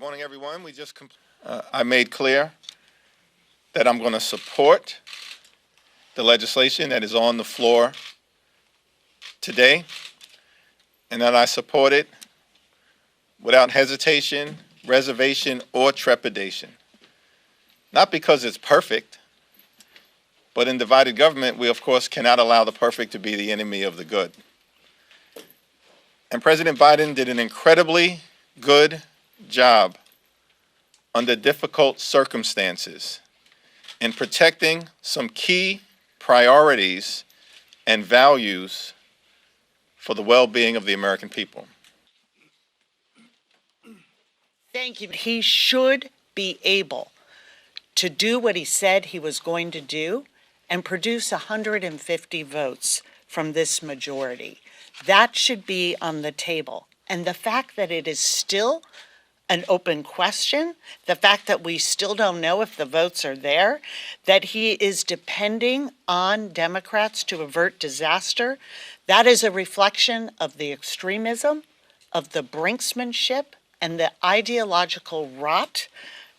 Morning, everyone. I made clear that I'm going to support the legislation that is on the floor today, and that I support it without hesitation, reservation, or trepidation. Not because it's perfect, but in divided government, we of course cannot allow the perfect to be the enemy of the good. And President Biden did an incredibly good job under difficult circumstances in protecting some key priorities and values for the well-being of the American people. Thank you. He should be able to do what he said he was going to do and produce 150 votes from this majority. That should be on the table. And the fact that it is still an open question, the fact that we still don't know if the votes are there, that he is depending on Democrats to avert disaster, that is a reflection of the extremism, of the brinksmanship, and the ideological rot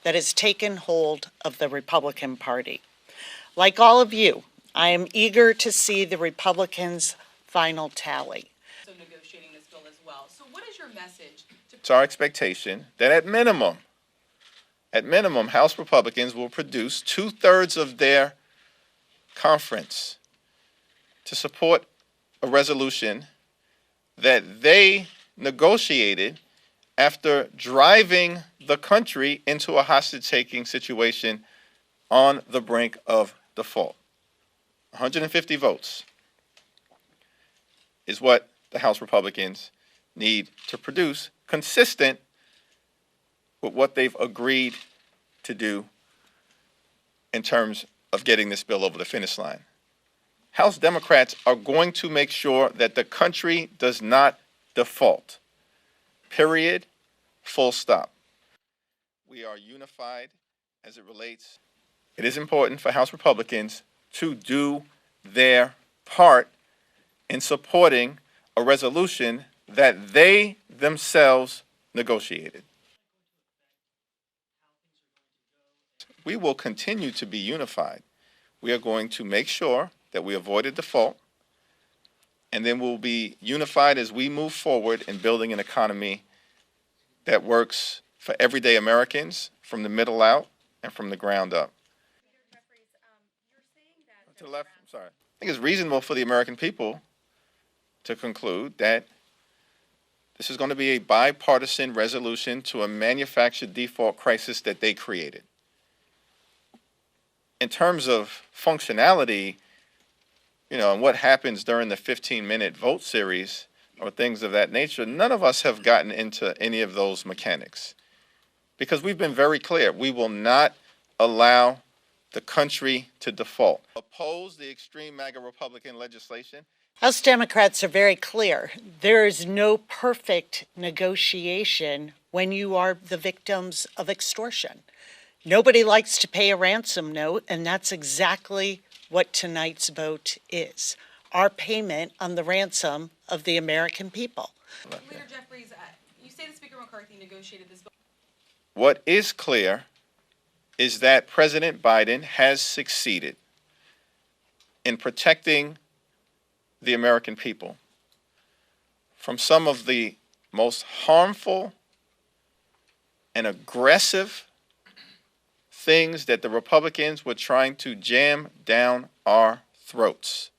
that has taken hold of the Republican Party. Like all of you, I am eager to see the Republicans' final tally. So negotiating this bill as well. So what is your message? It's our expectation that at minimum, House Republicans will produce 2/3 of their conference to support a resolution that they negotiated after driving the country into a hostage-taking situation on the brink of default. 150 votes is what the House Republicans need to produce, consistent with what they've agreed to do in terms of getting this bill over the finish line. House Democrats are going to make sure that the country does not default. Period. Full stop. We are unified as it relates. It is important for House Republicans to do their part in supporting a resolution that they themselves negotiated. We will continue to be unified. We are going to make sure that we avoid a default, and then we'll be unified as we move forward in building an economy that works for everyday Americans from the middle out and from the ground up. Jeffries, you're saying that to the left, I'm sorry. I think it's reasonable for the American people to conclude that this is going to be a bipartisan resolution to a manufactured default crisis that they created. In terms of functionality, and what happens during the 15-minute vote series or things of that nature, none of us have gotten into any of those mechanics because we've been very clear. We will not allow the country to default. Oppose the extreme MAGA Republican legislation. House Democrats are very clear. There is no perfect negotiation when you are the victims of extortion. Nobody likes to pay a ransom note, and that's exactly what tonight's vote is. Our payment on the ransom of the American people. Leader Jeffries, you say that Speaker McCarthy negotiated this bill. What is clear is that President Biden has succeeded in protecting the American people from some of the most harmful and aggressive things that the Republicans were trying to jam down our throats.